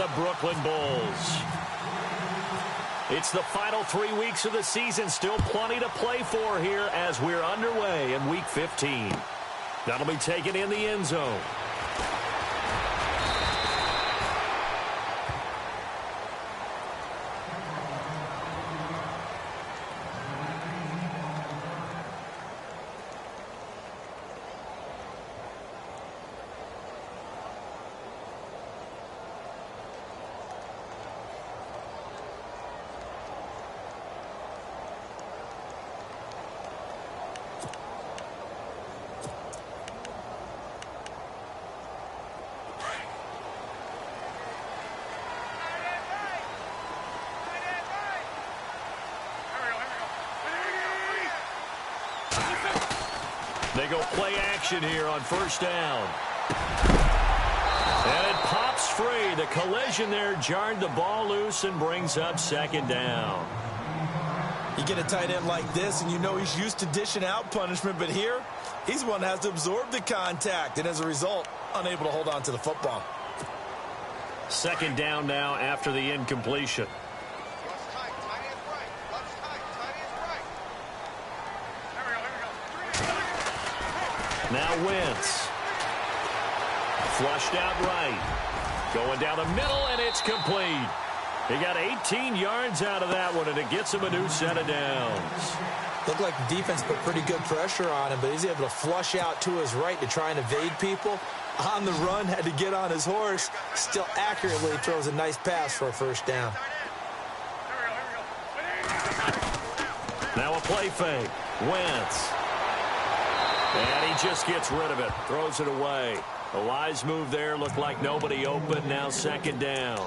the Brooklyn Bulls. It's the final 3 weeks of the season. Still plenty to play for here as we're underway in Week 15. That'll be taken in the end zone. They go play action here on first down. And it pops free. The collision there jarred the ball loose and brings up second down. You get a tight end like this, and you know he's used to dishing out punishment, but here, he's the one that has to absorb the contact, and as a result, unable to hold on to the football. Second down now after the incompletion. Now Wentz. Flushed out right. Going down the middle, and it's complete. He got 18 yards out of that one, and it gets him a new set of downs. Looked like the defense put pretty good pressure on him, but he's able to flush out to his right to try and evade people. On the run, had to get on his horse. Still accurately throws a nice pass for a first down. Now a play fake. Wentz. And he just gets rid of it. Throws it away. A wise move there. Looked like nobody open. Now second down.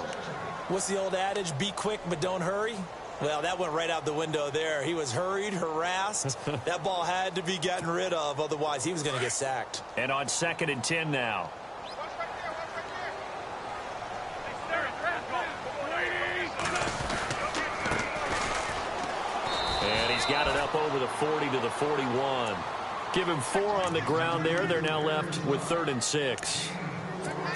What's the old adage? Be quick, but don't hurry. Well, that went right out the window there. He was hurried, harassed. That ball had to be gotten rid of. Otherwise, he was going to get sacked. And on 2nd and 10 now. And he's got it up over the 40 to the 41. Give him 4 on the ground there. They're now left with 3rd and 6.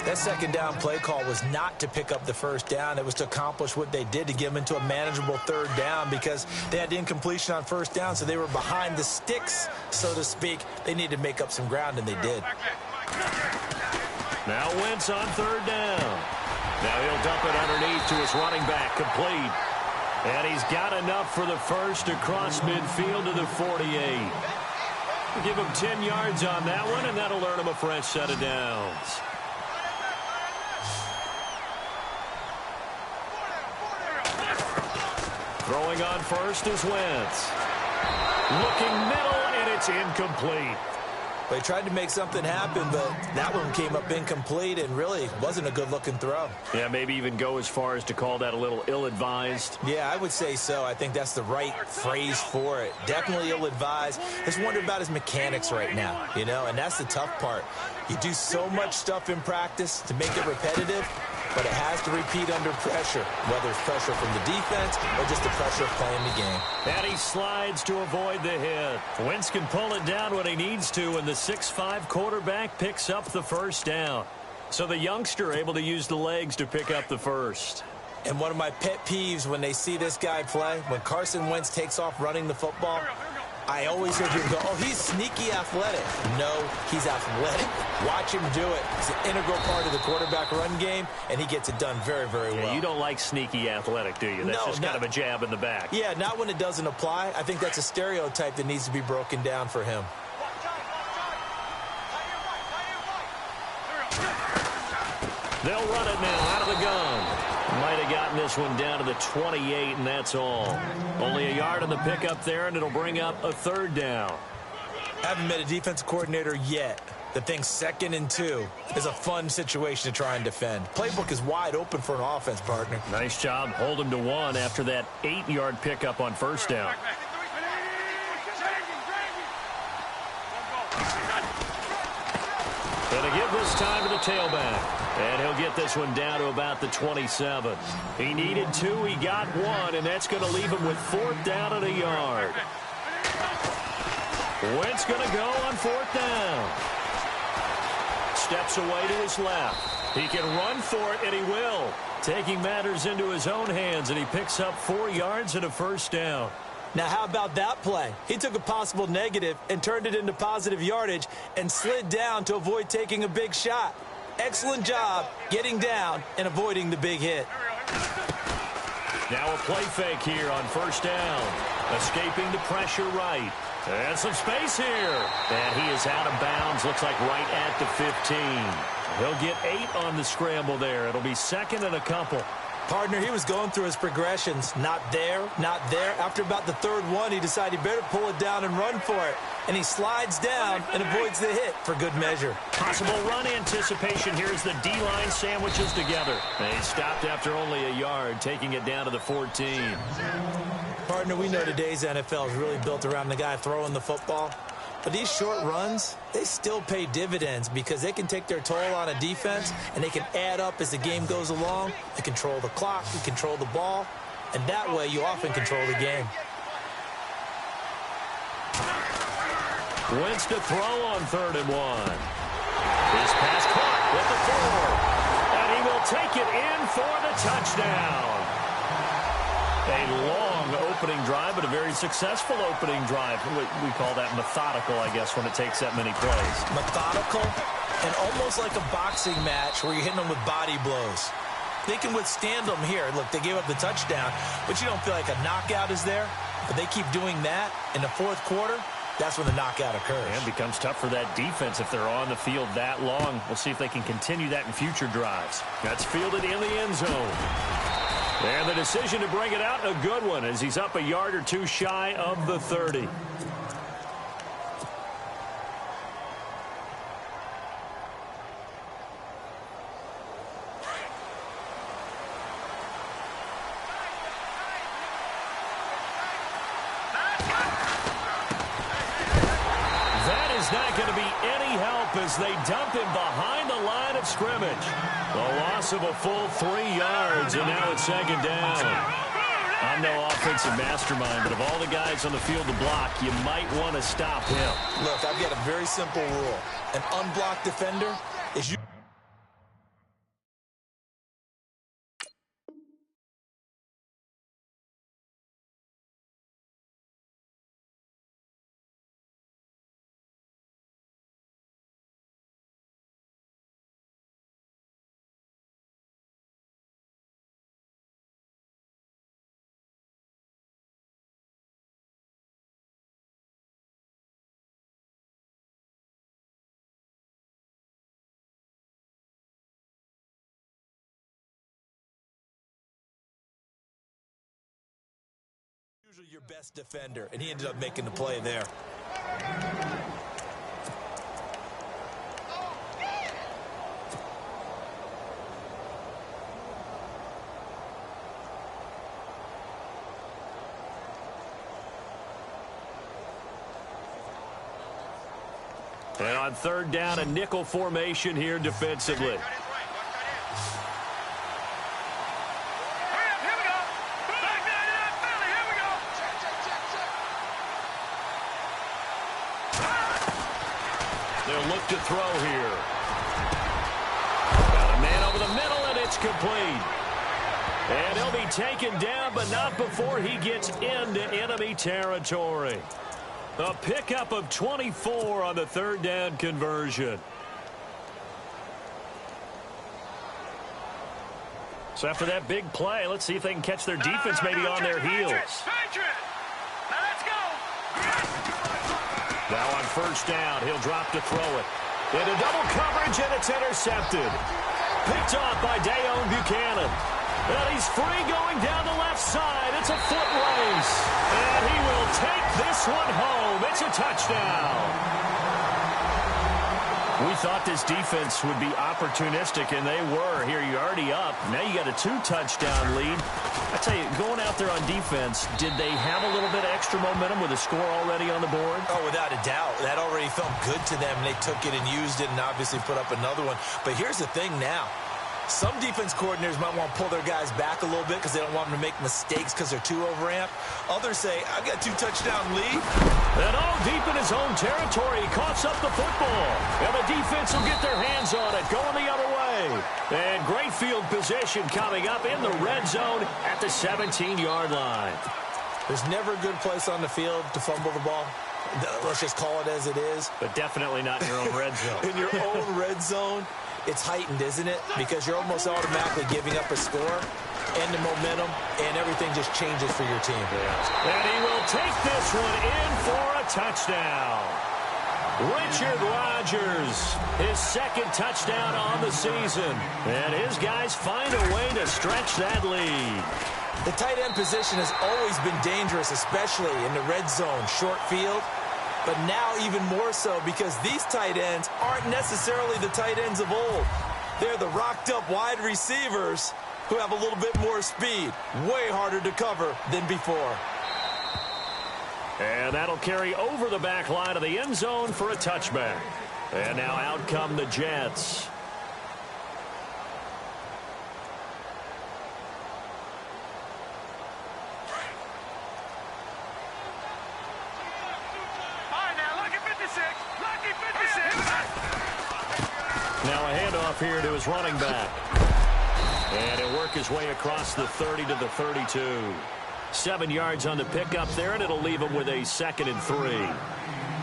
That second down play call was not to pick up the first down. It was to accomplish what they did, to get them into a manageable 3rd down, because they had incompletion on first down, so they were behind the sticks, so to speak. They needed to make up some ground, and they did. Now Wentz on 3rd down. Now he'll dump it underneath to his running back, complete. And he's got enough for the first across midfield to the 48. Give him 10 yards on that one, and that'll earn him a fresh set of downs. Throwing on first is Wentz. Looking middle, and it's incomplete. They tried to make something happen, but that one came up incomplete and really wasn't a good-looking throw. Yeah, maybe even go as far as to call that a little ill-advised. Yeah, I would say so. I think that's the right phrase for it. Definitely ill-advised. Just wonder about his mechanics right now, you know, and that's the tough part. You do so much stuff in practice to make it repetitive, but it has to repeat under pressure, whether it's pressure from the defense or just the pressure of playing the game. And he slides to avoid the hit. Wentz can pull it down when he needs to, and the 6'5" quarterback picks up the first down. So the youngster able to use the legs to pick up the first. And one of my pet peeves when they see this guy play, when Carson Wentz takes off running the football, I always hear people go, oh, he's sneaky athletic. No, he's athletic. Watch him do it. It's an integral part of the quarterback run game, and he gets it done very, very well. You don't like sneaky athletic, do you? That's just kind of a jab in the back. Yeah, not when it doesn't apply. I think that's a stereotype that needs to be broken down for him. They'll run it now out of the gun. Might have gotten this one down to the 28, and that's all. Only a yard on the pickup there, and it'll bring up a 3rd down. Haven't met a defensive coordinator yet that thinks 2nd and 2 is a fun situation to try and defend. Playbook is wide open for an offense, partner. Nice job. Hold him to 1 after that 8-yard pickup on first down. Gonna give this time to the tailback. And he'll get this one down to about the 27. He needed 2, he got 1, and that's going to leave him with 4th down and a yard. Wentz going to go on 4th down. Steps away to his left. He can run for it, and he will. Taking matters into his own hands, and he picks up 4 yards and a first down. Now, how about that play? He took a possible negative and turned it into positive yardage and slid down to avoid taking a big shot. Excellent job getting down and avoiding the big hit. Now a play fake here on first down. Escaping the pressure right. And some space here. And he is out of bounds. Looks like right at the 15. He'll get 8 on the scramble there. It'll be second and a couple. Partner, he was going through his progressions. Not there, not there. After about the third one, he decided he better pull it down and run for it. And he slides down and avoids the hit for good measure. Possible run anticipation here as the D-line sandwiches together. And he stopped after only a yard, taking it down to the 14. Partner, we know today's NFL is really built around the guy throwing the football. But these short runs, they still pay dividends because they can take their toll on a defense, and they can add up as the game goes along. They control the clock, they control the ball, and that way you often control the game. Wentz to throw on 3rd and 1. His pass caught with the 4. And he will take it in for the touchdown. A long opening drive, but a very successful opening drive. We call that methodical, I guess, when it takes that many plays. Methodical and almost like a boxing match where you're hitting them with body blows. They can withstand them here. Look, they gave up the touchdown, but you don't feel like a knockout is there. But they keep doing that in the 4th quarter. That's when the knockout occurs. And it becomes tough for that defense if they're on the field that long. We'll see if they can continue that in future drives. That's fielded in the end zone. And the decision to bring it out, a good one, as he's up a yard or 2 shy of the 30. That is not going to be any help as they dump him behind the line of scrimmage. A loss of a full 3 yards, and now it's 2nd down. I'm no offensive mastermind, but of all the guys on the field to block, you might want to stop him. Look, I've got a very simple rule. An unblocked defender is you. Usually your best defender, and he ended up making the play there. And on 3rd down, a nickel formation here defensively. They'll look to throw here. Got a man over the middle, and it's complete. And he'll be taken down, but not before he gets into enemy territory. A pickup of 24 on the 3rd down conversion. So after that big play, let's see if they can catch their defense maybe on their heels. Now on 1st down, he'll drop to throw it. Into double coverage, and it's intercepted. Picked off by Dayon Buchanan. And he's free going down the left side. It's a foot race. And he will take this one home. It's a touchdown. We thought this defense would be opportunistic, and they were. Here, you're already up. Now you got a 2-touchdown lead. I tell you, going out there on defense, did they have a little bit of extra momentum with a score already on the board? Oh, without a doubt. That already felt good to them. They took it and used it and obviously put up another one. But here's the thing now. Some defense coordinators might want to pull their guys back a little bit because they don't want them to make mistakes because they're too overamped. Others say, I've got a 2-touchdown lead. And all deep in his own territory, he coughs up the football. And the defense will get their hands on it, going the other way. away. And great field position coming up in the red zone at the 17-yard line. There's never a good place on the field to fumble the ball. Let's just call it as it is. But definitely not in your own red zone. In your own red zone, it's heightened, isn't it? Because you're almost automatically giving up a score and the momentum, and everything just changes for your team. Yeah. And he will take this one in for a touchdown. Richard Rodgers, his second touchdown on the season. And his guys find a way to stretch that lead. The tight end position has always been dangerous, especially in the red zone, short field. But now even more so because these tight ends aren't necessarily the tight ends of old. They're the rocked-up wide receivers who have a little bit more speed. Way harder to cover than before. And that'll carry over the back line of the end zone for a touchback. And now out come the Jets. Now a handoff here to his running back. And he'll work his way across the 30 to the 32. 7 yards on the pickup there, and it'll leave him with a 2nd and 3.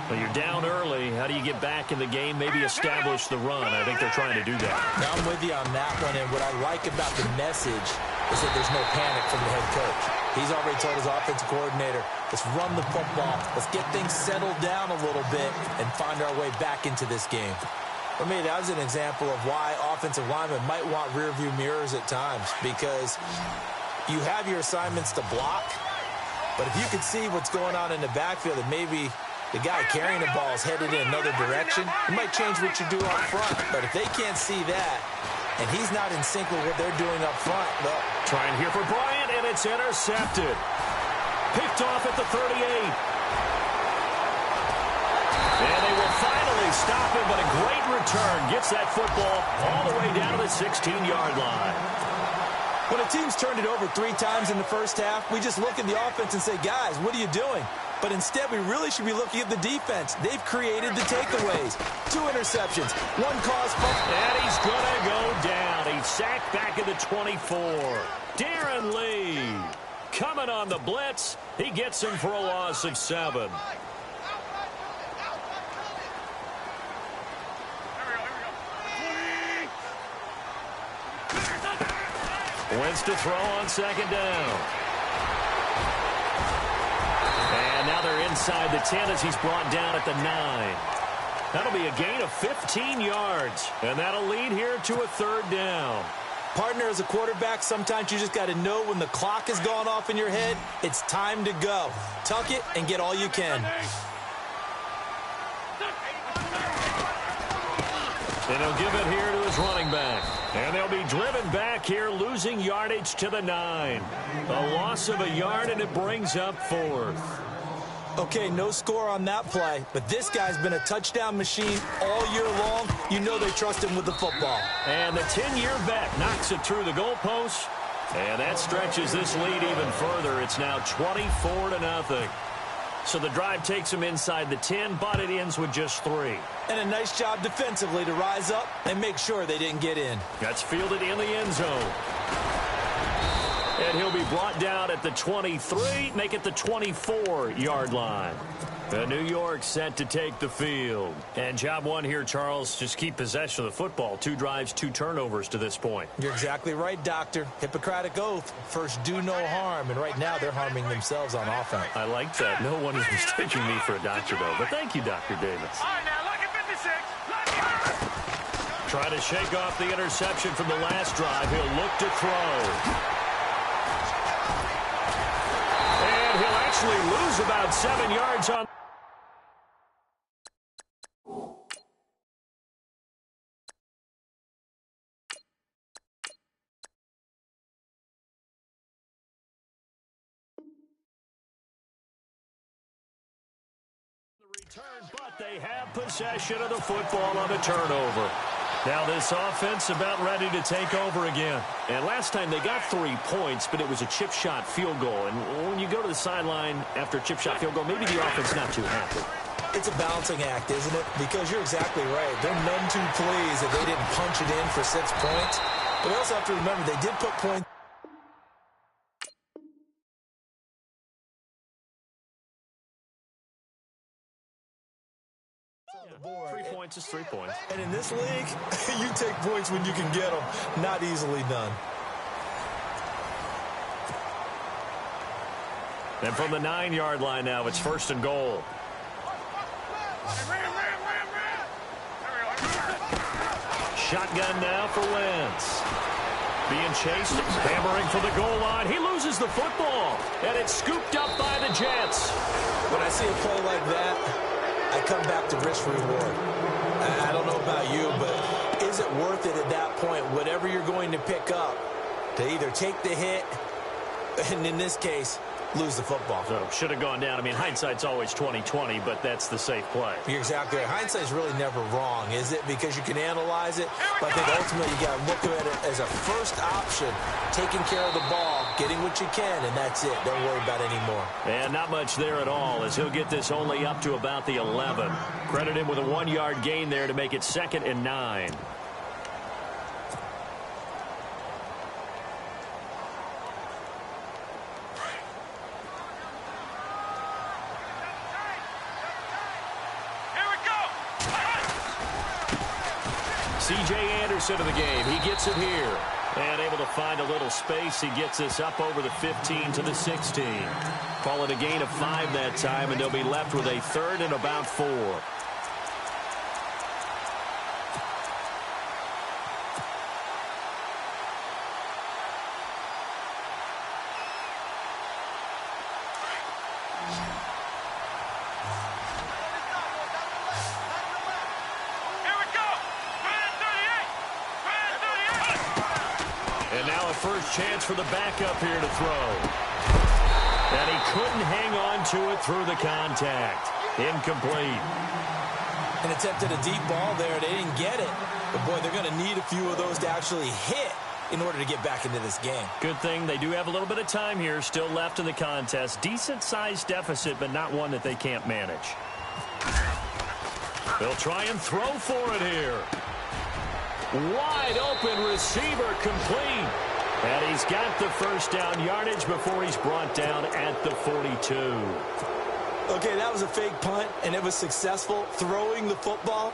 Well, you're down early. How do you get back in the game? Maybe establish the run. I think they're trying to do that. Now I'm with you on that one, and what I like about the message is that there's no panic from the head coach. He's already told his offensive coordinator, let's run the football. Let's get things settled down a little bit and find our way back into this game. For me, that was an example of why offensive linemen might want rearview mirrors at times, because you have your assignments to block, but if you could see what's going on in the backfield and maybe the guy carrying the ball is headed in another direction, it might change what you do up front. But if they can't see that, and he's not in sync with what they're doing up front, well. Trying here for Bryant, and it's intercepted. Picked off at the 38. And they will finally stop him, but a great return gets that football all the way down to the 16-yard line. When a team's turned it over 3 times in the first half, we just look at the offense and say, guys, what are you doing? But instead, we really should be looking at the defense. They've created the takeaways. 2 interceptions, 1 caused fumble. And he's going to go down. He's sacked back at the 24. Darren Lee coming on the blitz. He gets him for a loss of 7. Wentz to throw on 2nd down. And now they're inside the 10 as he's brought down at the 9. That'll be a gain of 15 yards. And that'll lead here to a 3rd down. Partner, as a quarterback, sometimes you just got to know when the clock has gone off in your head, it's time to go. Tuck it and get all you can. And he'll give it here to his running back. And they'll be driven back here, losing yardage to the 9. A loss of a yard, and it brings up 4th. Okay, no score on that play, but this guy's been a touchdown machine all year long. You know they trust him with the football. And the 10-year bet knocks it through the goalpost. And that stretches this lead even further. It's now 24-0. So the drive takes him inside the 10, but it ends with just 3. And a nice job defensively to rise up and make sure they didn't get in. That's fielded in the end zone. And he'll be brought down at the 23, make it the 24-yard line. The New York set to take the field. And job one here, Charles, just keep possession of the football. 2 drives, 2 turnovers to this point. You're exactly right, Doctor. Hippocratic oath. First, do no harm. And right now, they're harming themselves on offense. I like that. No one is mistaking me for a doctor, though. But thank you, Dr. Davis. All right, now, look at 56. Try to shake off the interception from the last drive. He'll look to throw. And he'll actually lose about 7 yards on. Return, but they have possession of the football on the turnover. Now this offense about ready to take over again. And last time they got 3 points, but it was a chip shot field goal. And when you go to the sideline after a chip shot field goal, maybe the offense not too happy. It's a balancing act, isn't it? Because you're exactly right. They're none too pleased that they didn't punch it in for 6 points. But we also have to remember they did put points. On the board. 3 points is 3 points. And in this league, you take points when you can get them. Not easily done. And from the 9-yard line now, it's 1st and goal. Shotgun now for Wentz. Being chased, hammering for the goal line. He loses the football, and it's scooped up by the Jets. When I see a play like that, I come back to risk reward. I don't know about you, but is it worth it at that point, whatever you're going to pick up, to either take the hit, and in this case, lose the football? So should have gone down. I mean, hindsight's always 20/20, but that's the safe play. You're exactly right. Hindsight's really never wrong, is it? Because you can analyze it. But I think ultimately you got to look at it as a first option, taking care of the ball, getting what you can, and that's it. Don't worry about any more. And not much there at all, as he'll get this only up to about the 11. Credit him with a 1-yard gain there to make it 2nd and 9. C.J. Anderson of the game. He gets it here. And able to find a little space. He gets us up over the 15 to the 16. Call it a gain of 5 that time, and they'll be left with a 3rd and about 4. First chance for the backup here to throw. And he couldn't hang on to it through the contact. Incomplete. And attempted a deep ball there. They didn't get it. But, boy, they're going to need a few of those to actually hit in order to get back into this game. Good thing they do have a little bit of time here still left in the contest. Decent-sized deficit, but not one that they can't manage. They'll try and throw for it here. Wide open receiver, complete. And he's got the first down yardage before he's brought down at the 42. Okay, that was a fake punt, and it was successful throwing the football.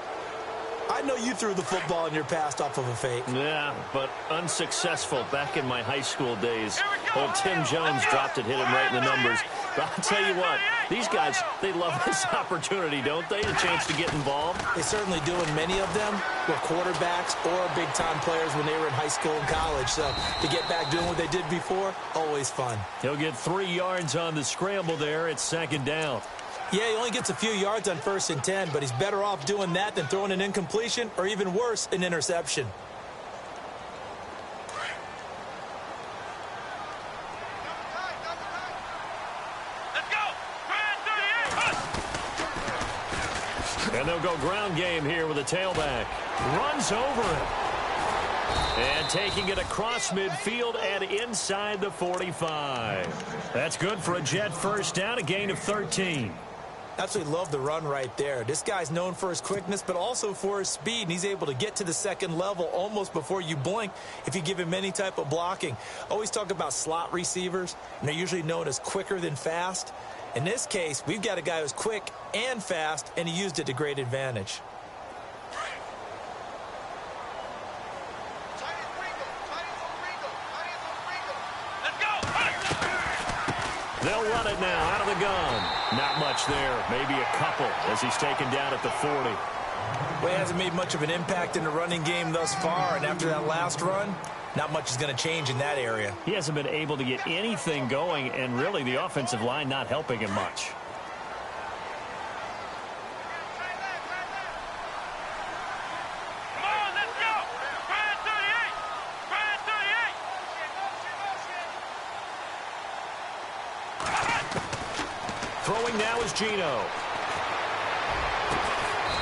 I know you threw the football in your past off of a fake. Yeah, but unsuccessful back in my high school days. Old Tim Jones dropped it, hit him right in the numbers. But I'll tell you what, these guys, they love this opportunity, don't they? The chance to get involved. They certainly do, and many of them were quarterbacks or big-time players when they were in high school and college. So to get back doing what they did before, always fun. He'll get 3 yards on the scramble there. It's 2nd down. Yeah, he only gets a few yards on 1st and 10, but he's better off doing that than throwing an incompletion or even worse, an interception. And they'll go ground game here with a tailback. Runs over it. And taking it across midfield and inside the 45. That's good for a Jet first down, a gain of 13. Absolutely love the run right there. This guy's known for his quickness, but also for his speed, and he's able to get to the 2nd level almost before you blink if you give him any type of blocking. Always talk about slot receivers, and they're usually known as quicker than fast. In this case, we've got a guy who's quick and fast, and he used it to great advantage. They'll run it now out of the gun. Not much there. Maybe a couple as he's taken down at the 40. Well, he hasn't made much of an impact in the running game thus far, and after that last run, not much is going to change in that area. He hasn't been able to get anything going, and really the offensive line not helping him much. Throwing now is Geno.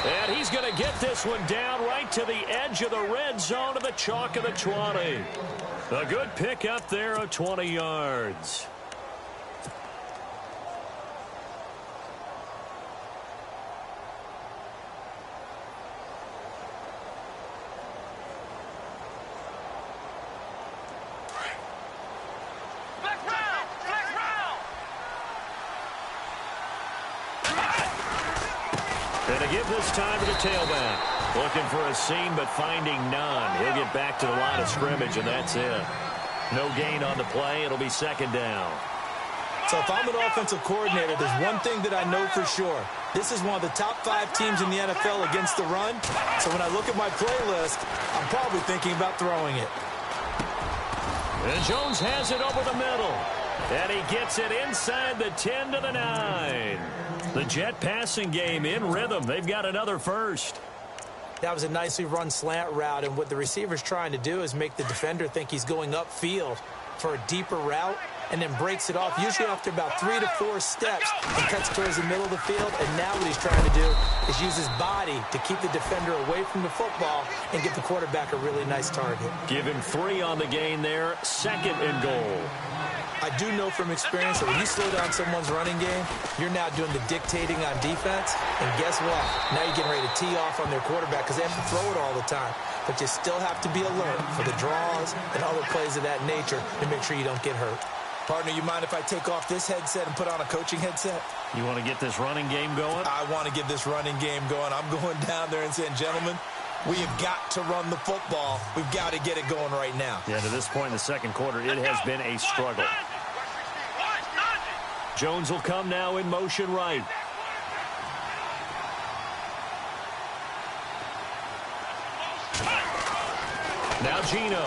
And he's going to get this one down right to the edge of the red zone to the chalk of the 20. A good pickup there of 20 yards. And to give this time to the tailback. Looking for a seam, but finding none. He'll get back to the line of scrimmage, and that's it. No gain on the play. It'll be second down. So if I'm an offensive coordinator, there's one thing that I know for sure. This is one of the top 5 teams in the NFL against the run. So when I look at my playlist, I'm probably thinking about throwing it. And Jones has it over the middle. And he gets it inside the 10 to the 9. The Jet passing game in rhythm. They've got another first. That was a nicely run slant route, and what the receiver's trying to do is make the defender think he's going upfield for a deeper route, and then breaks it off, usually after about 3 to 4 steps, and cuts towards the middle of the field. And now what he's trying to do is use his body to keep the defender away from the football and give the quarterback a really nice target. Give him 3 on the gain there, second and goal. I do know from experience that when you slow down someone's running game, you're now doing the dictating on defense. And guess what? Now you're getting ready to tee off on their quarterback because they have to throw it all the time. But you still have to be alert for the draws and other plays of that nature to make sure you don't get hurt. Partner, you mind if I take off this headset and put on a coaching headset? You want to get this running game going? I want to get this running game going. I'm going down there and saying, gentlemen, we have got to run the football. We've got to get it going right now. Yeah, to this point in the second quarter, it has been a struggle. Jones will come now in motion right. Now Gino.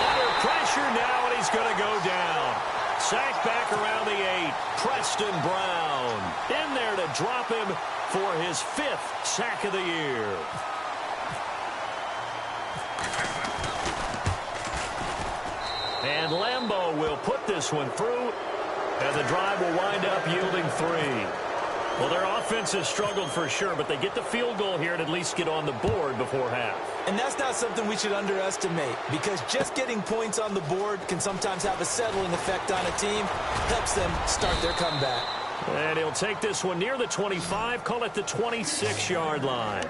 Under pressure now, and he's going to go down. Sacked back around the 8. Preston Brown in there to drop him for his 5th sack of the year. And Lambeau will put this one through, and the drive will wind up yielding 3. Well, their offense has struggled for sure, but they get the field goal here and at least get on the board before half. And that's not something we should underestimate, because just getting points on the board can sometimes have a settling effect on a team, helps them start their comeback. And he'll take this one near the 25, call it the 26-yard line.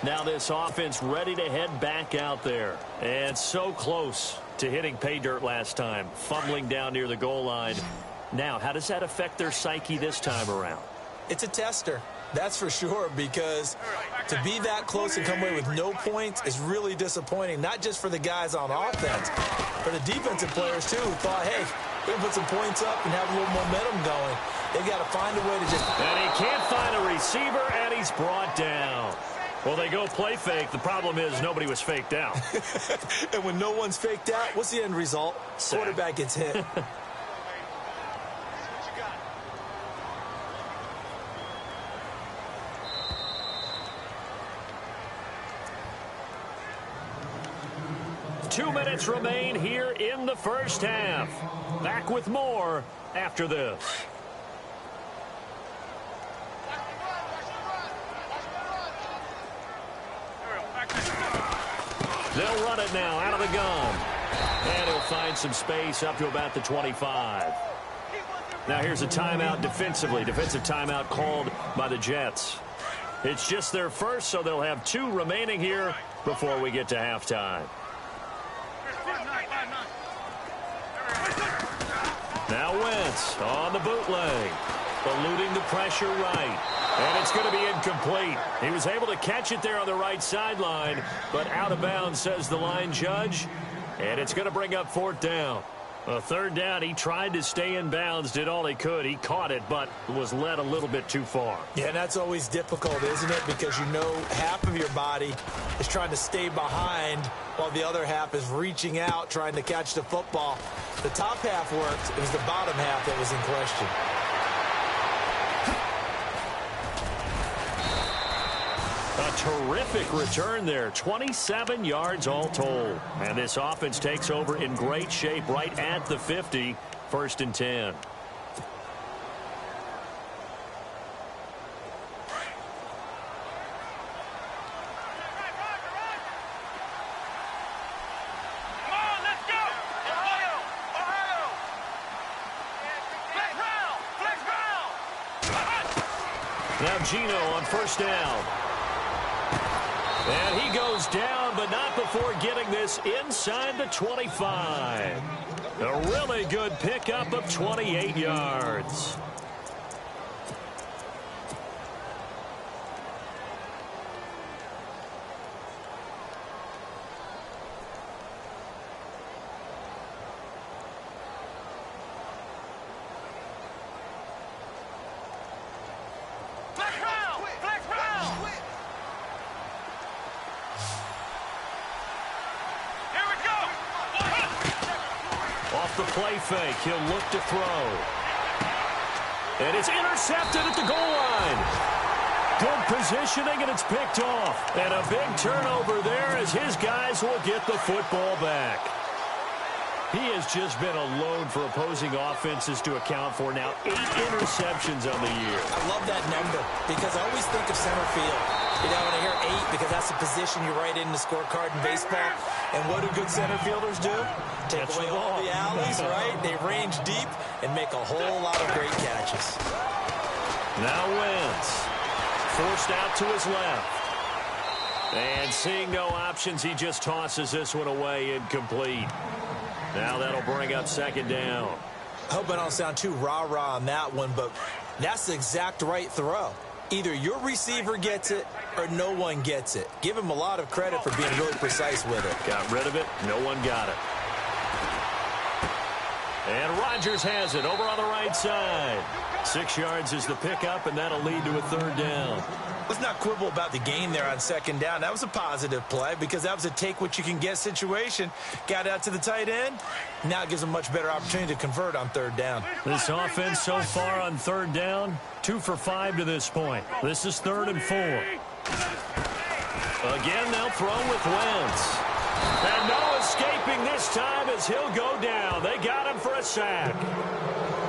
Now this offense ready to head back out there. And so close to hitting pay dirt last time, fumbling down near the goal line. Now, how does that affect their psyche this time around? It's a tester, that's for sure, because to be that close and come away with no points is really disappointing, not just for the guys on offense, but the defensive players, too, who thought, hey, we can put some points up and have a little momentum going. They've got to find a way to just... And he can't find a receiver, and he's brought down. Well, they go play fake. The problem is nobody was faked out. And when no one's faked out, what's the end result? Sack. Quarterback gets hit. Two minutes remain here in the first half. Back with more after this. They'll run it now out of the gun. And he'll find some space up to about the 25. Now here's a timeout defensively. Defensive timeout called by the Jets. It's just their first, so they'll have 2 remaining here before we get to halftime. Now Wentz on the bootleg, eluding the pressure right. And it's going to be incomplete. He was able to catch it there on the right sideline, but out of bounds, says the line judge. And it's going to bring up 4th down. A 3rd down, he tried to stay in bounds, did all he could. He caught it, but was led a little bit too far. Yeah, and that's always difficult, isn't it? Because you know half of your body is trying to stay behind while the other half is reaching out, trying to catch the football. The top half worked. It was the bottom half that was in question. A terrific return there. 27 yards all told. And this offense takes over in great shape right at the 50. 1st and 10. Now Gino on 1st down. And he goes down, but not before getting this inside the 25. A really good pickup of 28 yards. Off the play fake, he'll look to throw. And it's intercepted at the goal line. Good positioning, and it's picked off. And a big turnover there as his guys will get the football back. He has just been a load for opposing offenses to account for now. 8 interceptions on the year. I love that number because I always think of center field. You know, when I hear 8, because that's the position you write in the scorecard in baseball. And what do good center fielders do? Take away all the alleys, right? They range deep and make a whole lot of great catches. Now Wentz. Forced out to his left. And seeing no options, he just tosses this one away incomplete. Now that'll bring up second down. I hope I don't sound too rah-rah on that one, but that's the exact right throw. Either your receiver gets it or no one gets it. Give him a lot of credit for being really precise with it. Got rid of it. No one got it. And Rodgers has it over on the right side. 6 yards is the pickup, and that'll lead to a third down. Let's not quibble about the gain there on second down. That was a positive play because that was a take-what-you-can-get situation. Got out to the tight end. Now it gives them a much better opportunity to convert on third down. This offense so far on third down, 2 for 5 to this point. This is 3rd and 4. Again, they'll throw with Wentz. And no escaping this time as he'll go down. They got him for a sack.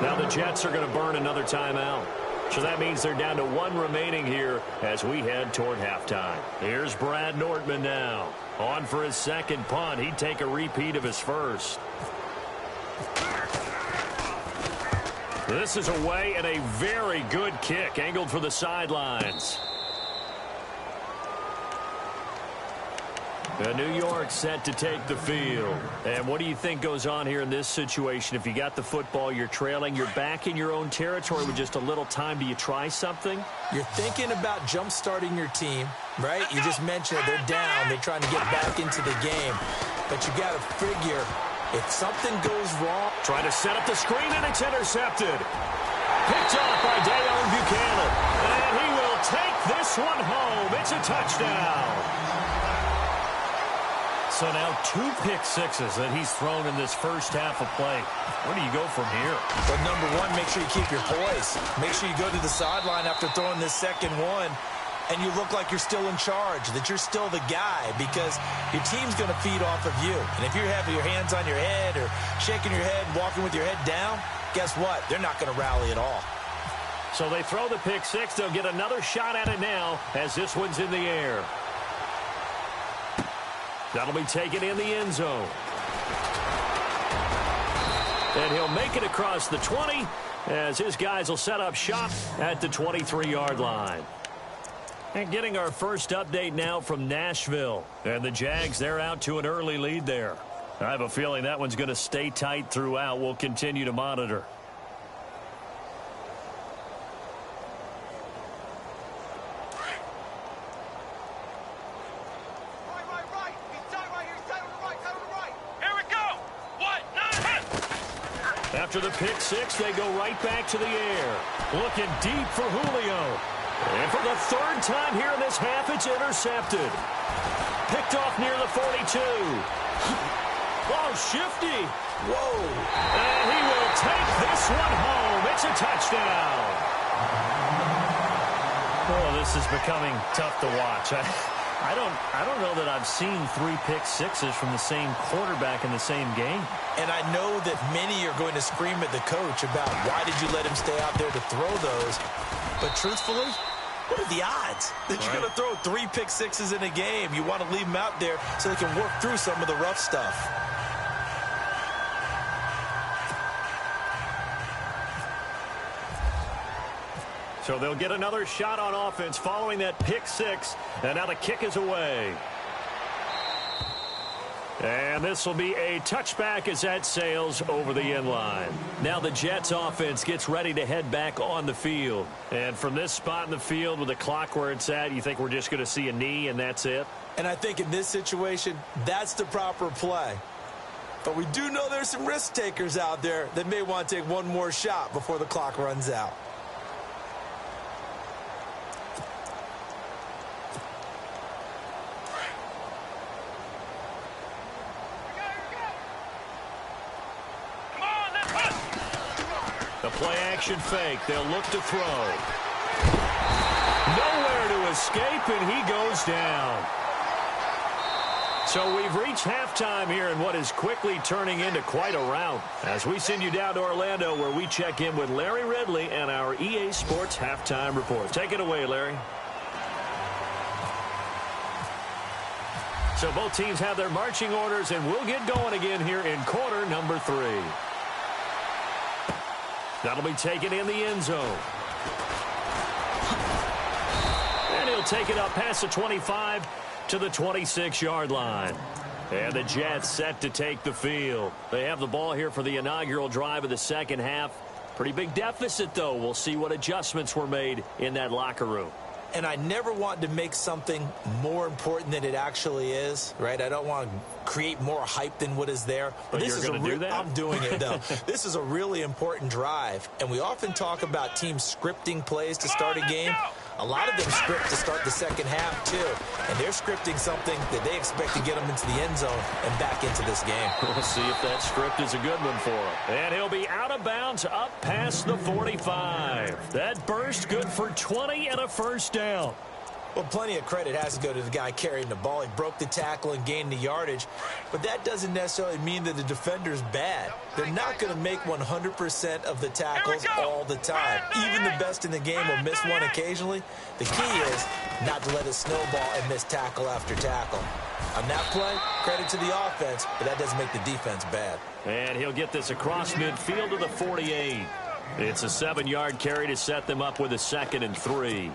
Now the Jets are going to burn another timeout. So that means they're down to 1 remaining here as we head toward halftime. Here's Brad Nortman now. On for his second punt. He'd take a repeat of his first. This is away and a very good kick angled for the sidelines. New York set to take the field. And what do you think goes on here in this situation? If you got the football, you're trailing, you're back in your own territory with just a little time. Do you try something? You're thinking about jump-starting your team, right? You just mentioned it. They're down. They're trying to get back into the game. But you got to figure if something goes wrong. Trying to set up the screen, and it's intercepted. Picked off by Dayon Buchanan. And he will take this one home. It's a touchdown. So now 2 pick sixes that he's thrown in this first half of play. Where do you go from here? Well, number one, make sure you keep your poise. Make sure you go to the sideline after throwing this second one, and you look like you're still in charge, that you're still the guy, because your team's going to feed off of you. And if you're having your hands on your head or shaking your head, walking with your head down, guess what? They're not going to rally at all. So they throw the pick six. They'll get another shot at it now as this one's in the air. That'll be taken in the end zone. And he'll make it across the 20 as his guys will set up shop at the 23-yard line. And getting our first update now from Nashville. And the Jags, they're out to an early lead there. I have a feeling that one's going to stay tight throughout. We'll continue to monitor. After the pick six, they go right back to the air. Looking deep for Julio. And for the 3rd time here in this half, it's intercepted. Picked off near the 42. Oh, shifty. Whoa. And he will take this one home. It's a touchdown. Oh, this is becoming tough to watch. I don't know that I've seen 3 pick sixes from the same quarterback in the same game. And I know that many are going to scream at the coach about why did you let him stay out there to throw those. But truthfully, what are the odds that you're going to throw 3 pick sixes in a game? You want to leave them out there so they can work through some of the rough stuff. So they'll get another shot on offense following that pick six. And now the kick is away. And this will be a touchback as that sails over the end line. Now the Jets offense gets ready to head back on the field. And from this spot in the field with the clock where it's at, you think we're just going to see a knee and that's it? And I think in this situation, that's the proper play. But we do know there's some risk takers out there that may want to take one more shot before the clock runs out. The play-action fake. They'll look to throw. Nowhere to escape, and he goes down. So we've reached halftime here in what is quickly turning into quite a rout as we send you down to Orlando where we check in with Larry Ridley and our EA Sports Halftime Report. Take it away, Larry. So both teams have their marching orders, and we'll get going again here in quarter number 3. That'll be taken in the end zone. And he'll take it up past the 25 to the 26-yard line. And the Jets set to take the field. They have the ball here for the inaugural drive of the second half. Pretty big deficit, though. We'll see what adjustments were made in that locker room. And I never want to make something more important than it actually is, right? I don't want to create more hype than what is there. But this is do that? I'm doing it, though. This is a really important drive. And we often talk about teams scripting plays to start a game. A lot of them script to start the second half, too. And they're scripting something that they expect to get them into the end zone and back into this game. We'll see if that script is a good one for him. And he'll be out of bounds up past the 45. That burst good for 20 and a first down. Well, plenty of credit has to go to the guy carrying the ball. He broke the tackle and gained the yardage. But that doesn't necessarily mean that the defender's bad. They're not going to make 100% of the tackles all the time. Even the best in the game will miss one occasionally. The key is not to let it snowball and miss tackle after tackle. On that play, credit to the offense, but that doesn't make the defense bad. And he'll get this across midfield to the 48. It's a 7-yard carry to set them up with a 2nd and 3.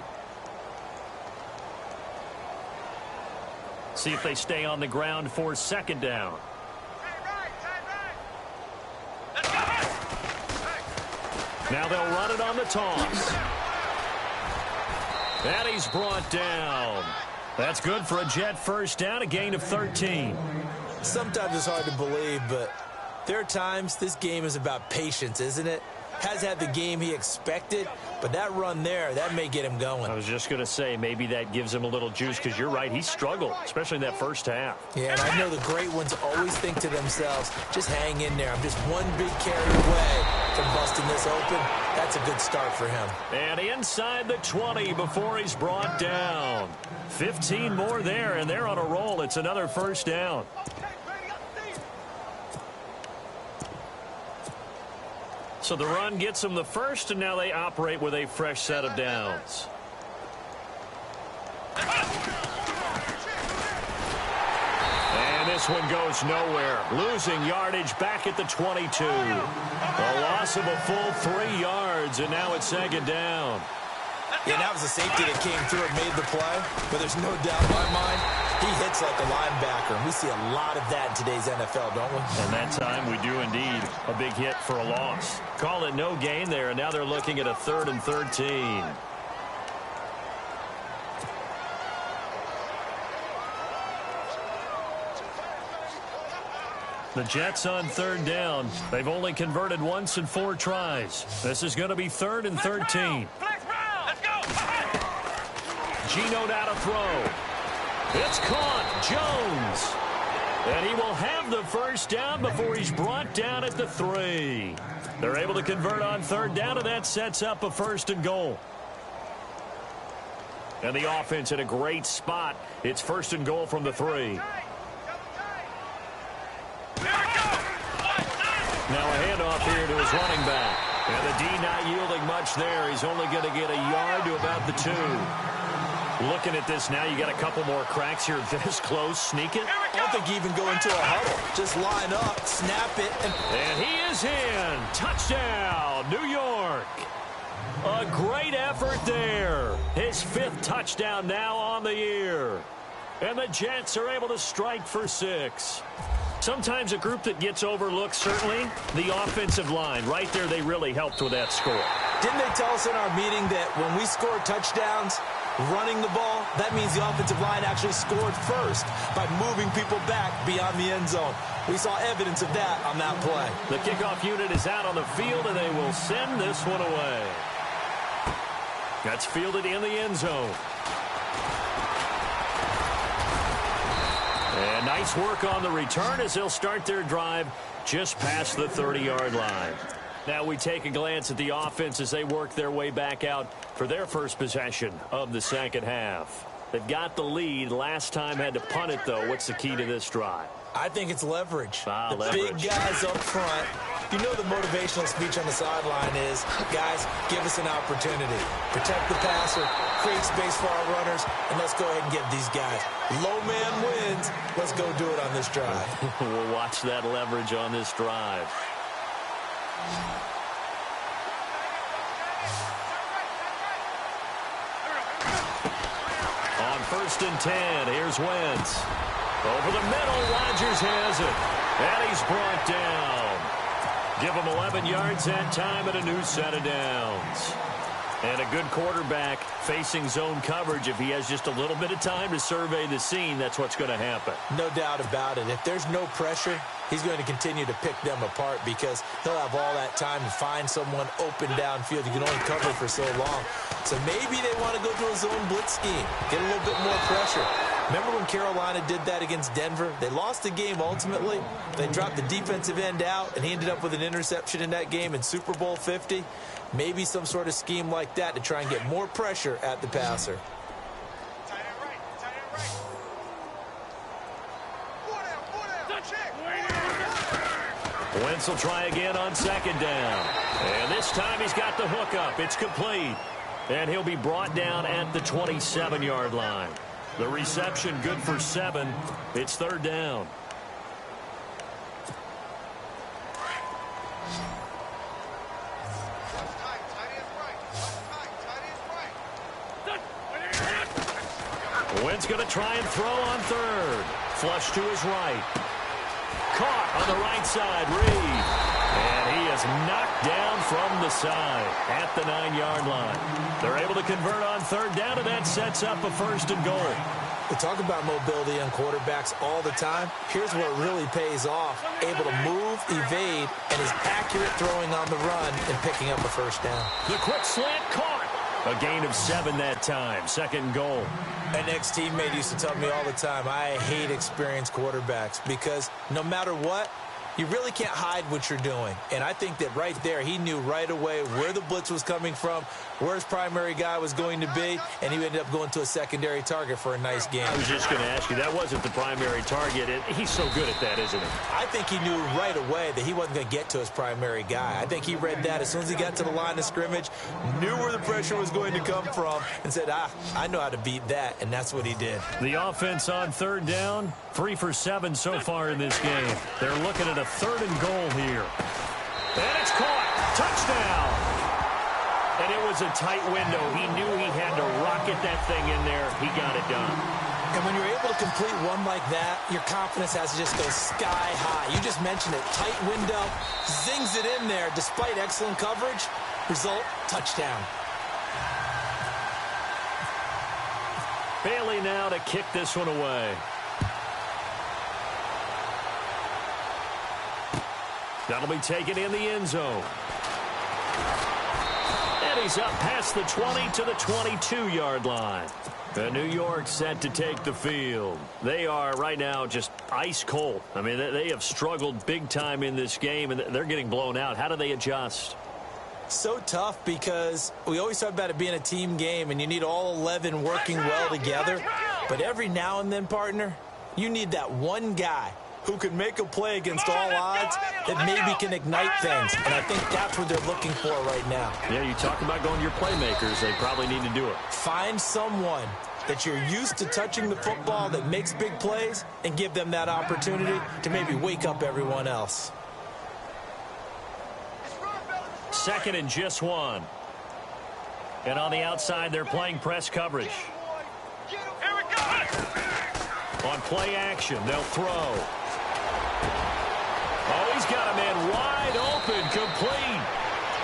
See if they stay on the ground for 2nd down. Now they'll run it on the toss. And he's brought down. That's good for a Jet first down, a gain of 13. Sometimes it's hard to believe, but there are times this game is about patience, isn't it? Has had the game he expected, but that run there, that may get him going. I was just going to say, maybe that gives him a little juice, because you're right, he struggled, especially in that first half. Yeah, and I know the great ones always think to themselves, just hang in there. I'm just one big carry away from busting this open. That's a good start for him. And inside the 20 before he's brought down. 15 more there, and they're on a roll. It's another first down. So the run gets them the first, and now they operate with a fresh set of downs. And this one goes nowhere. Losing yardage back at the 22. A loss of a full 3 yards, and now it's 2nd down. Yeah, that was a safety that came through and made the play, but there's no doubt in my mind, he hits like a linebacker, and we see a lot of that in today's NFL, don't we? And that time we do indeed. A big hit for a loss. Call it no gain there, and now they're looking at a 3rd and 13. The Jets on 3rd down. They've only converted once in 4 tries. This is going to be 3rd and 13. Geno now to throw. It's caught. Jones. And he will have the first down before he's brought down at the 3. They're able to convert on 3rd down, and that sets up a 1st and goal. And the offense in a great spot. It's 1st and goal from the 3. Now a handoff here to his running back. And the D not yielding much there. He's only going to get a yard to about the 2. Looking at this now, you got a couple more cracks here this close. Sneak it. I don't think you even go into a huddle. Just line up, snap it. And he is in. Touchdown, New York. A great effort there. His 5th touchdown now on the year. And the Jets are able to strike for 6. Sometimes a group that gets overlooked, certainly, the offensive line. Right there, they really helped with that score. Didn't they tell us in our meeting that when we score touchdowns, running the ball, that means the offensive line actually scored first by moving people back beyond the end zone. We saw evidence of that on that play. The kickoff unit is out on the field, and they will send this one away. That's fielded in the end zone. And nice work on the return as they'll start their drive just past the 30-yard line. Now we take a glance at the offense as they work their way back out for their first possession of the second half. They've got the lead. Last time had to punt it, though. What's the key to this drive? I think it's leverage. Leverage. Big guys up front. You know the motivational speech on the sideline is, guys, give us an opportunity. Protect the passer, create space for our runners, and let's go ahead and get these guys. Low man wins. Let's go do it on this drive. We'll watch that leverage on this drive. On 1st and 10, here's Wentz. Over the middle, Rodgers has it. And he's brought down. Give him 11 yards that time and a new set of downs. And a good quarterback facing zone coverage. If he has just a little bit of time to survey the scene, that's what's going to happen. No doubt about it. If there's no pressure, he's going to continue to pick them apart because he'll have all that time to find someone open downfield. He can only cover for so long. So maybe they want to go to a zone blitz scheme, get a little bit more pressure. Remember when Carolina did that against Denver? They lost the game ultimately. They dropped the defensive end out, and he ended up with an interception in that game in Super Bowl 50. Maybe some sort of scheme like that to try and get more pressure at the passer. Wentz will try again on 2nd down. And this time he's got the hook up. It's complete. And he'll be brought down at the 27-yard line. The reception good for 7. It's 3rd down. Wentz going to try and throw on 3rd. Flush to his right. Caught on the right side, Reed. And he is knocked down from the side at the 9-yard line. They're able to convert on 3rd down, and that sets up a 1st and goal. We talk about mobility on quarterbacks all the time. Here's where it really pays off. Able to move, evade, and is accurate throwing on the run and picking up a 1st down. The quick slant caught. A gain of 7 that time. 2nd and goal. An ex-teammate used to tell me all the time, I hate experienced quarterbacks because no matter what, you really can't hide what you're doing. And I think that right there, he knew right away where the blitz was coming from, where his primary guy was going to be, and he ended up going to a secondary target for a nice game. I was just going to ask you, that wasn't the primary target. He's so good at that, isn't he? I think he knew right away that he wasn't going to get to his primary guy. I think he read that as soon as he got to the line of scrimmage, knew where the pressure was going to come from, and said, I know how to beat that, and that's what he did. The offense on 3rd down, 3 for 7 so far in this game. They're looking at a 3rd and goal here. And it's caught. Touchdown. And it was a tight window. He knew he had to rocket that thing in there. He got it done. And when you're able to complete one like that, your confidence has to just go sky high. You just mentioned it. Tight window, zings it in there despite excellent coverage. Result, touchdown. Bailey now to kick this one away. That'll be taken in the end zone. And he's up past the 20 to the 22-yard line. New York set to take the field. They are right now just ice cold. I mean, they have struggled big time in this game, and they're getting blown out. How do they adjust? So tough because we always talk about it being a team game, and you need all 11 working well together. But every now and then, partner, you need that one guy who can make a play against all odds that maybe can ignite things. And I think that's what they're looking for right now. Yeah, you talk about going to your playmakers. They probably need to do it. Find someone that you're used to touching the football that makes big plays and give them that opportunity to maybe wake up everyone else. 2nd and just 1. And on the outside, they're playing press coverage. On play action, they'll throw. Oh, he's got a man wide open, complete.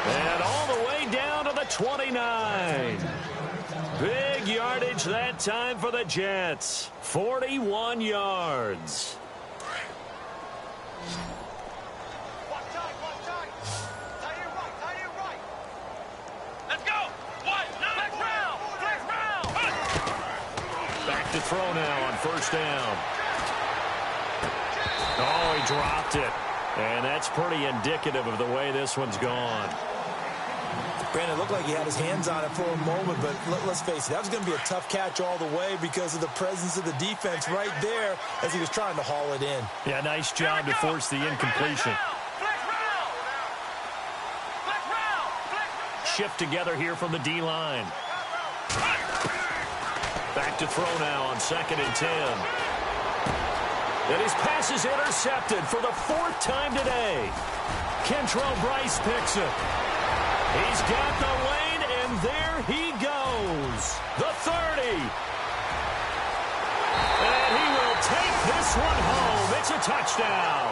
And all the way down to the 29. Big yardage that time for the Jets. 41 yards. Back to throw now on 1st down. Oh, he dropped it. And that's pretty indicative of the way this one's gone. Brandon, it looked like he had his hands on it for a moment, but let's face it, that was going to be a tough catch all the way because of the presence of the defense right there as he was trying to haul it in. Yeah, nice job to force the incompletion. Shift together here from the D-line. Back to throw now on 2nd and 10. And his pass is intercepted for the 4th time today. Kentrell Bryce picks it. He's got the lane, and there he goes. The 30. And he will take this one home. It's a touchdown.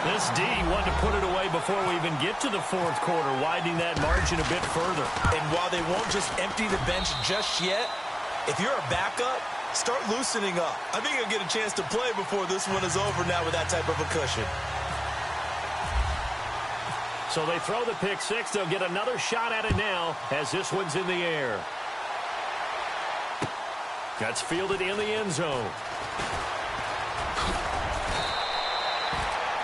This D wanted to put it away before we even get to the 4th quarter, widening that margin a bit further. And while they won't just empty the bench just yet, if you're a backup, start loosening up. I think you'll get a chance to play before this one is over now with that type of a cushion. So they throw the pick six. They'll get another shot at it now as this one's in the air. That's fielded in the end zone.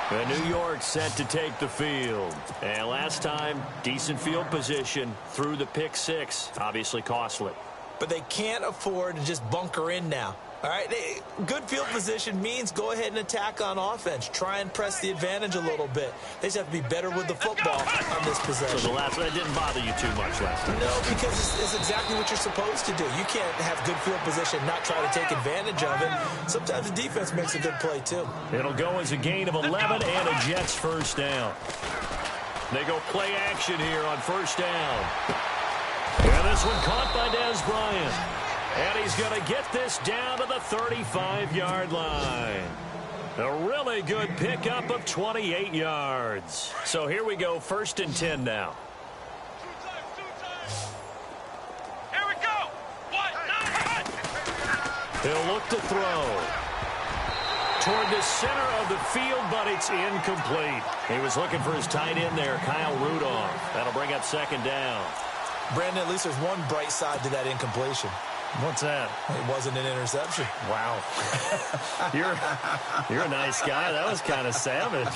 And New York set to take the field. And last time, decent field position through the pick six. Obviously costly. But they can't afford to just bunker in now. All right, good field position means go ahead and attack on offense. Try and press the advantage a little bit. They just have to be better with the football on this possession. So the last one didn't bother you too much last time. No, because it's exactly what you're supposed to do. You can't have good field position and not try to take advantage of it. Sometimes the defense makes a good play, too. It'll go as a gain of 11 and a Jets first down. They go play action here on first down. And this one caught by Dez Bryant. And he's going to get this down to the 35-yard line. A really good pickup of 28 yards. So here we go, 1st and 10 now. Here we go. He'll look to throw toward the center of the field, but it's incomplete. He was looking for his tight end there, Kyle Rudolph. That'll bring up 2nd down. Brandon, at least there's one bright side to that incompletion. What's that? It wasn't an interception. Wow. You're a nice guy. That was kind of savage.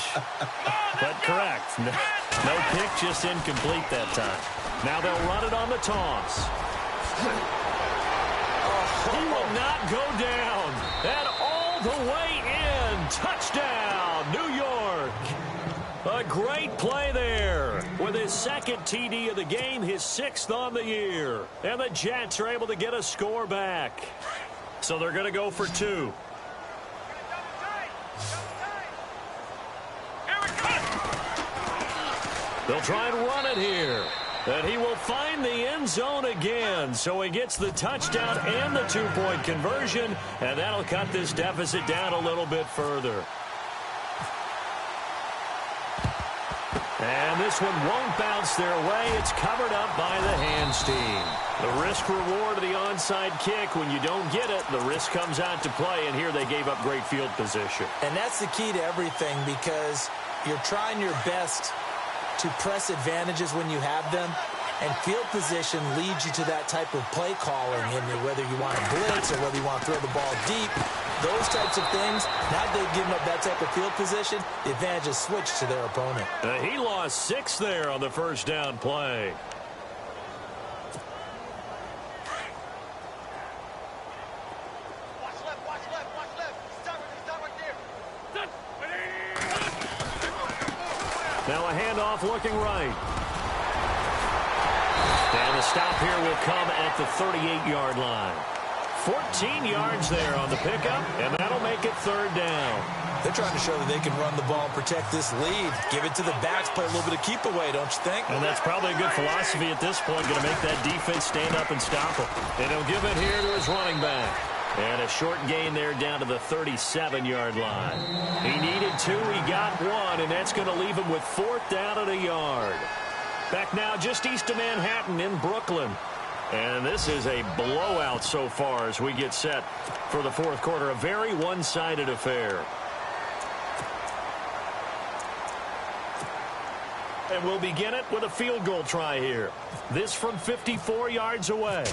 But correct. No pick, just incomplete that time. Now they'll run it on the toss. He will not go down. And all the way in. Touchdown, New York. A great play there with his 2nd TD of the game, his 6th on the year. And the Jets are able to get a score back. So they're going to go for 2. They'll try and run it here. And he will find the end zone again. So he gets the touchdown and the 2-point conversion. And that'll cut this deficit down a little bit further. And this one won't bounce their way. It's covered up by the hands team. The risk-reward of the onside kick. When you don't get it, the risk comes out to play. And here they gave up great field position. And that's the key to everything because you're trying your best to press advantages when you have them. And field position leads you to that type of play calling. And whether you want to blitz or whether you want to throw the ball deep, those types of things, now they've given up that type of field position, the advantage is switched to their opponent. He lost 6 there on the first down play. Watch left. Stop right there. Now a handoff looking right. And the stop here will come at the 38-yard line. 14 yards there on the pickup, and that'll make it 3rd down. They're trying to show that they can run the ball and protect this lead. Give it to the backs, play a little bit of keep away, don't you think? And that's probably a good philosophy at this point, going to make that defense stand up and stop him. And he'll give it here to his running back. And a short gain there down to the 37-yard line. He needed 2, he got 1, and that's going to leave him with 4th down at a yard. Back now just east of Manhattan in Brooklyn. And this is a blowout so far as we get set for the 4th quarter. A very one-sided affair. And we'll begin it with a field goal try here. This from 54 yards away.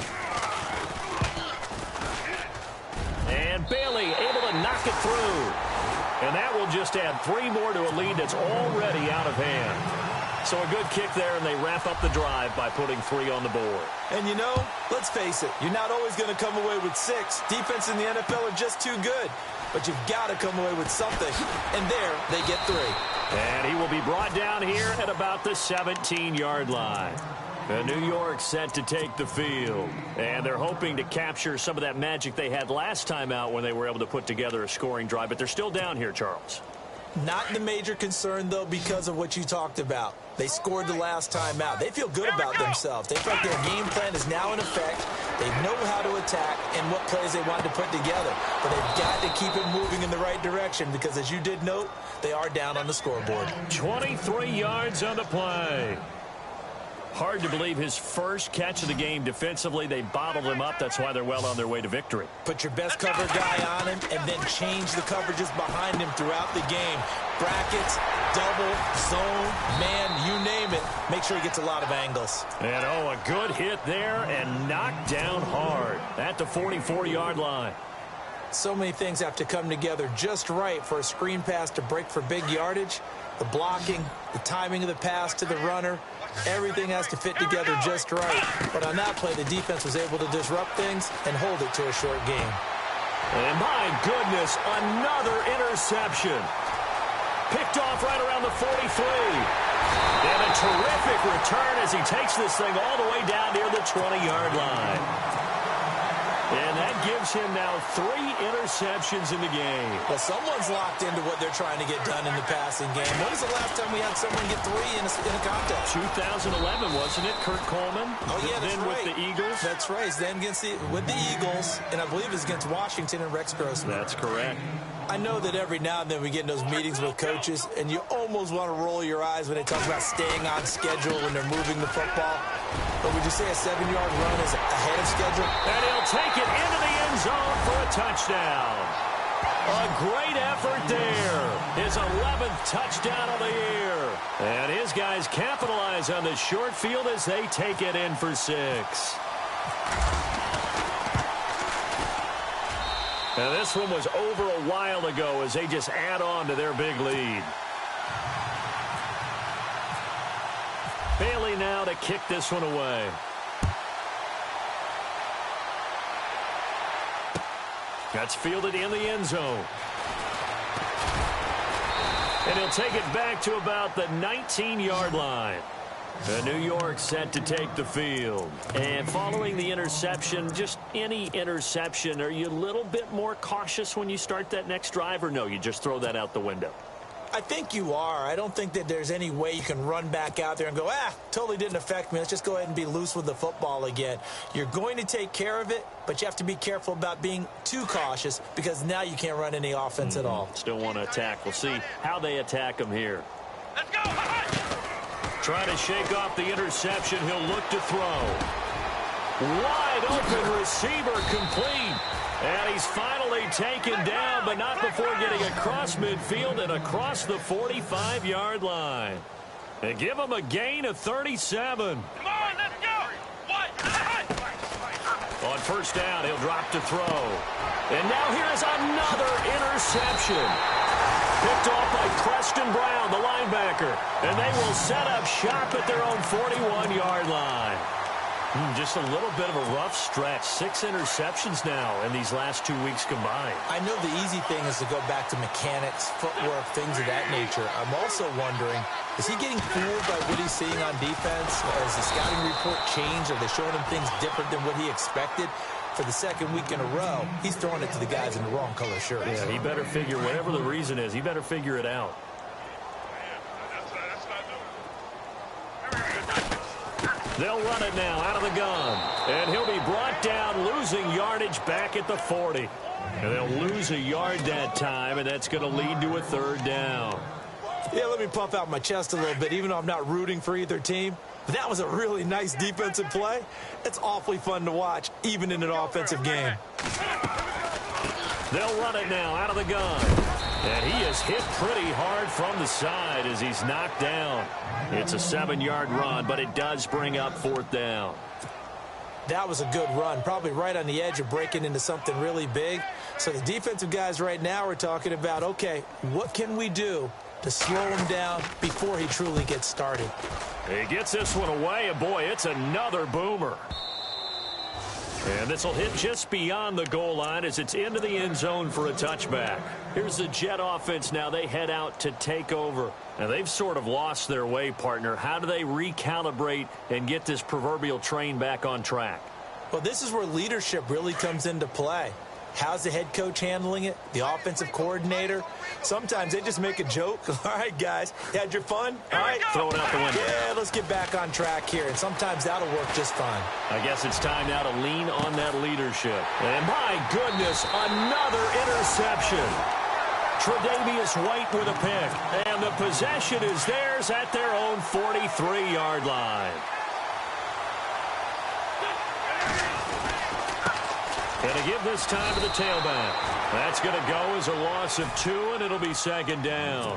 And Bailey able to knock it through. And that will just add 3 more to a lead that's already out of hand. So a good kick there, and they wrap up the drive by putting 3 on the board. And, you know, let's face it, you're not always going to come away with 6. Defense in the NFL are just too good. But you've got to come away with something. And there, they get 3. And he will be brought down here at about the 17-yard line. And New York set to take the field. And they're hoping to capture some of that magic they had last time out when they were able to put together a scoring drive. But they're still down here, Charles. Not the major concern, though, because of what you talked about. They scored the last time out. They feel good about themselves. They feel like their game plan is now in effect. They know how to attack and what plays they wanted to put together. But they've got to keep it moving in the right direction because, as you did note, they are down on the scoreboard. 23 yards on the play. Hard to believe his first catch of the game defensively. They bottled him up. That's why they're well on their way to victory. Put your best cover guy on him and then change the coverages behind him throughout the game. Brackets, double, zone, man, you name it. Make sure he gets a lot of angles. And, oh, a good hit there and knocked down hard at the 44-yard line. So many things have to come together just right for a screen pass to break for big yardage. The blocking, the timing of the pass to the runner, everything has to fit together just right. But on that play, the defense was able to disrupt things and hold it to a short game. And my goodness, another interception. Picked off right around the 43. And a terrific return as he takes this thing all the way down near the 20-yard line. And that gives him now 3 interceptions in the game. Well, someone's locked into what they're trying to get done in the passing game. When was the last time we had someone get 3 in a contest? 2011, wasn't it? Kurt Coleman? Oh, yeah, that's then right. With the Eagles? That's right. He's then with the Eagles, and I believe it's against Washington and Rex Grossman. That's correct. I know that every now and then we get in those meetings with coaches, and you almost want to roll your eyes when they talk about staying on schedule when they're moving the football. But would you say a 7-yard run is ahead of schedule? And he'll take it into the end zone for a touchdown. A great effort there. His 11th touchdown of the year. And his guys capitalize on the short field as they take it in for 6. Now, this one was over a while ago as they just add on to their big lead. Bailey now to kick this one away. That's fielded in the end zone. And he'll take it back to about the 19-yard line. New York set to take the field. And following the interception, just any interception, are you a little bit more cautious when you start that next drive, or no, you just throw that out the window? I think you are. I don't think that there's any way you can run back out there and go, totally didn't affect me. Let's just go ahead and be loose with the football again. You're going to take care of it, but you have to be careful about being too cautious because now you can't run any offense at all. Still want to attack. We'll see how they attack him here. Let's go. Trying to shake off the interception. He'll look to throw. Wide open receiver complete. And he's finally taken down, but not before getting across midfield and across the 45-yard line. They give him a gain of 37. Come on, let's go. On first down, he'll drop to throw. And now here's another interception. Picked off by Preston Brown, the linebacker. And they will set up shop at their own 41-yard line. Just a little bit of a rough stretch. 6 interceptions now in these last 2 weeks combined. I know the easy thing is to go back to mechanics, footwork, things of that nature. I'm also wondering, is he getting fooled by what he's seeing on defense? Has the scouting report changed? Are they showing him things different than what he expected? For the second week in a row, he's throwing it to the guys in the wrong color shirts. Yeah, he better figure, whatever the reason is, he better figure it out. They'll run it now out of the gun. And he'll be brought down, losing yardage back at the 40. And they'll lose a yard that time, and that's going to lead to a 3rd down. Yeah, let me puff out my chest a little bit, even though I'm not rooting for either team. But that was a really nice defensive play. It's awfully fun to watch, even in an offensive game. They'll run it now out of the gun. And he is hit pretty hard from the side as he's knocked down. It's a 7-yard run, but it does bring up 4th down. That was a good run, probably right on the edge of breaking into something really big. So the defensive guys right now are talking about, okay, what can we do to slow him down before he truly gets started? He gets this one away, and boy, it's another boomer. And this will hit just beyond the goal line as it's into the end zone for a touchback. Here's the Jet offense now. They head out to take over. Now, they've sort of lost their way, partner. How do they recalibrate and get this proverbial train back on track? Well, this is where leadership really comes into play. How's the head coach handling it? The offensive coordinator? Sometimes they just make a joke. All right, guys, you had your fun? All right. Throw it out the window. Yeah, let's get back on track here. And sometimes that'll work just fine. I guess it's time now to lean on that leadership. And my goodness, another interception. Tre'Davious White with a pick. And the possession is theirs at their own 43-yard line. Going to give this time to the tailback. That's going to go as a loss of 2, and it'll be second down.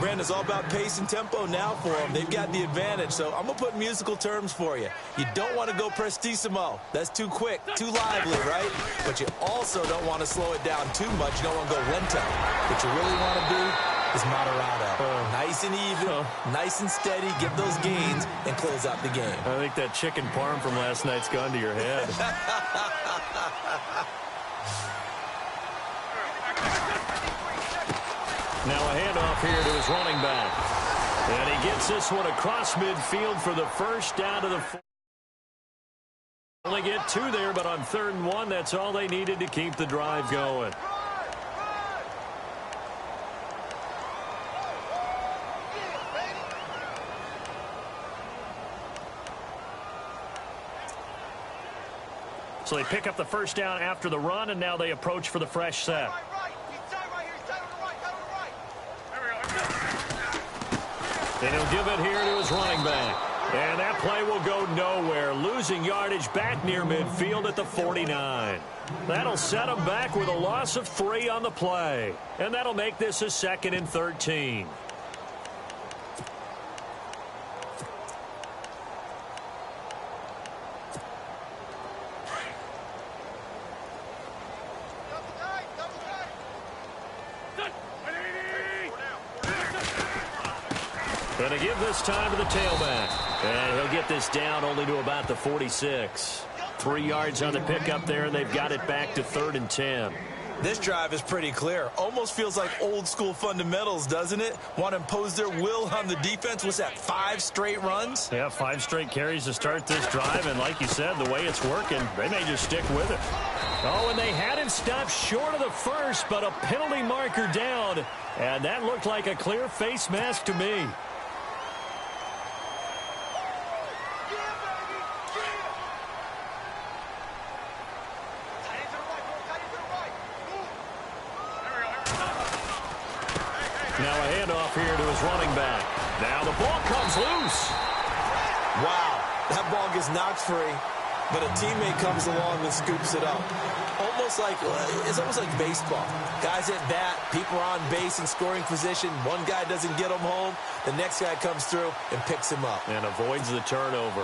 Brandon, it's all about pace and tempo now for them. They've got the advantage, so I'm going to put musical terms for you. You don't want to go prestissimo. That's too quick, too lively, right? But you also don't want to slow it down too much. You don't want to go lento. What you really want to do is moderado. Nice and even, nice and steady, get those gains, and close out the game. I think that chicken parm from last night's gone to your head. Now a handoff here to his running back. And he gets this one across midfield for the first down to the 4. Only get 2 there, but on 3rd and 1, that's all they needed to keep the drive going. So they pick up the first down after the run, and now they approach for the fresh set. And he'll give it here to his running back. And that play will go nowhere, losing yardage back near midfield at the 49. That'll set him back with a loss of 3 on the play. And that'll make this a 2nd and 13. Going to give this time to the tailback. And he'll get this down only to about the 46. 3 yards on the pickup there, and they've got it back to 3rd and 10. This drive is pretty clear. Almost feels like old school fundamentals, doesn't it? Want to impose their will on the defense. What's that, 5 straight runs? Yeah, 5 straight carries to start this drive. And like you said, the way it's working, they may just stick with it. Oh, and they had him stopped short of the first, but a penalty marker down. And that looked like a clear face mask to me. Now a handoff here to his running back. Now the ball comes loose. Wow, that ball gets knocked free, but a teammate comes along and scoops it up. It's almost like baseball. Guys at bat, people are on base in scoring position. One guy doesn't get him home. The next guy comes through and picks him up. And avoids the turnover.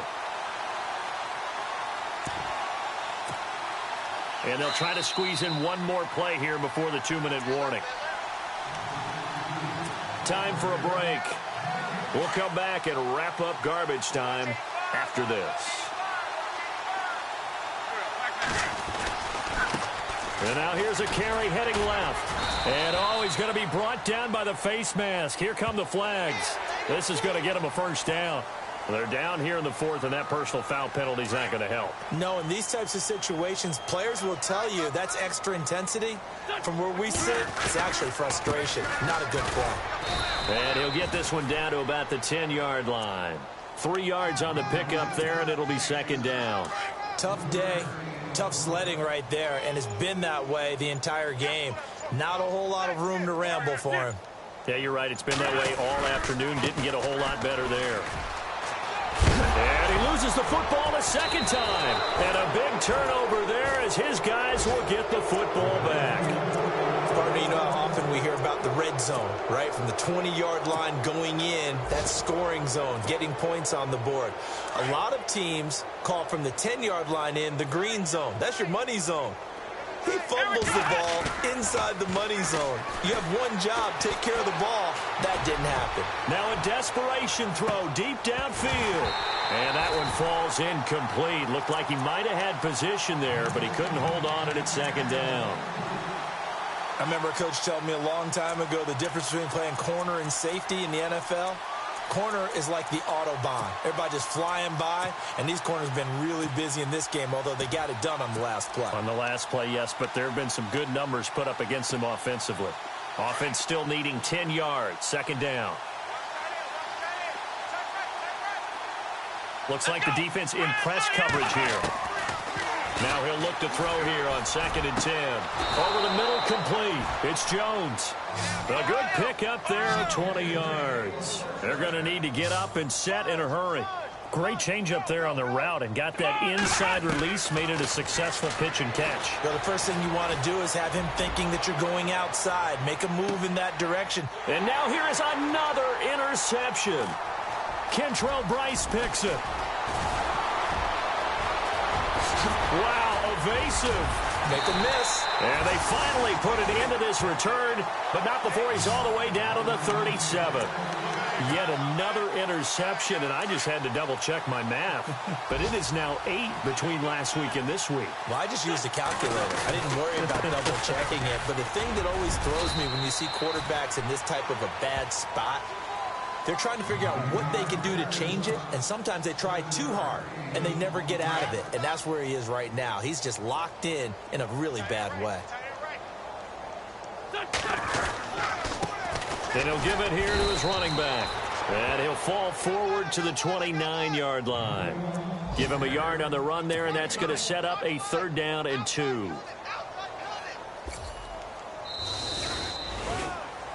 And they'll try to squeeze in one more play here before the 2-minute warning. Time for a break. We'll come back and wrap up garbage time after this. And now here's a carry heading left. And oh, he's going to be brought down by the face mask. Here come the flags. This is going to get him a first down. They're down here in the 4th, and that personal foul penalty is not going to help. No, in these types of situations, players will tell you that's extra intensity. From where we sit, it's actually frustration. Not a good play. And he'll get this one down to about the 10-yard line. 3 yards on the pickup there, and it'll be 2nd down. Tough day, tough sledding right there, and it's been that way the entire game. Not a whole lot of room to ramble for him. Yeah, you're right. It's been that way all afternoon. Didn't get a whole lot better there. And he loses the football a 2nd time. And a big turnover there as his guys will get the football back. Partner, you know how often when we hear about the red zone, right? From the 20-yard line going in, that scoring zone, getting points on the board. A lot of teams call from the 10-yard line in the green zone. That's your money zone. He fumbles the ball inside the money zone. You have one job, take care of the ball. That didn't happen. Now a desperation throw deep downfield. And that one falls incomplete. Looked like he might have had position there, but he couldn't hold on it at second down. I remember a coach telling me a long time ago the difference between playing corner and safety in the NFL. Corner is like the Autobahn. Everybody just flying by, and these corners have been really busy in this game, although they got it done on the last play. On the last play, yes, but there have been some good numbers put up against them offensively. Offense still needing 10 yards, second down. Looks like the defense in press coverage here. Now he'll look to throw here on 2nd and 10. Over the middle, complete. It's Jones. A good pick up there at 20 yards. They're going to need to get up and set in a hurry. Great change up there on the route and got that inside release, made it a successful pitch and catch. Well, the first thing you want to do is have him thinking that you're going outside. Make a move in that direction. And now here is another interception. Kentrell Bryce picks it. Wow, evasive. Make a miss. And they finally put it into this return, but not before he's all the way down to the 37. Yet another interception, and I just had to double-check my math. But it is now 8 between last week and this week. Well, I just used a calculator. I didn't worry about double-checking it. But the thing that always throws me when you see quarterbacks in this type of a bad spot, they're trying to figure out what they can do to change it, and sometimes they try too hard, and they never get out of it. And that's where he is right now. He's just locked in a really bad way. And he'll give it here to his running back. And he'll fall forward to the 29-yard line. Give him a yard on the run there, and that's going to set up a 3rd down and 2.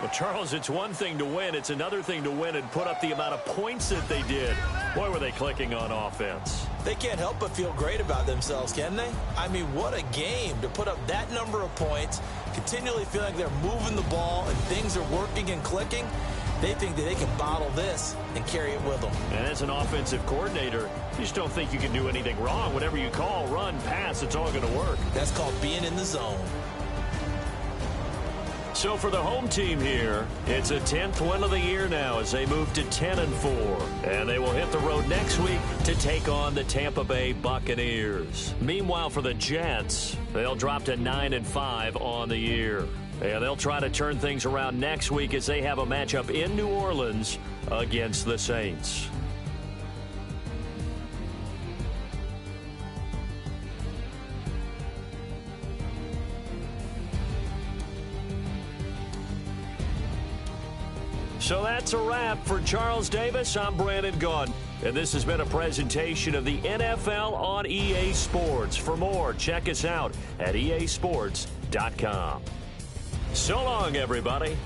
Well, Charles, it's one thing to win. It's another thing to win and put up the amount of points that they did. Boy, were they clicking on offense. They can't help but feel great about themselves, can they? I mean, what a game to put up that number of points, continually feel like they're moving the ball and things are working and clicking. They think that they can bottle this and carry it with them. And as an offensive coordinator, you just don't think you can do anything wrong. Whatever you call, run, pass, it's all going to work. That's called being in the zone. So for the home team here, it's a 10th win of the year now as they move to 10-4. And they will hit the road next week to take on the Tampa Bay Buccaneers. Meanwhile, for the Jets, they'll drop to 9-5 on the year. And they'll try to turn things around next week as they have a matchup in New Orleans against the Saints. So that's a wrap for Charles Davis. I'm Brandon Gaudin, and this has been a presentation of the NFL on EA Sports. For more, check us out at easports.com. So long, everybody.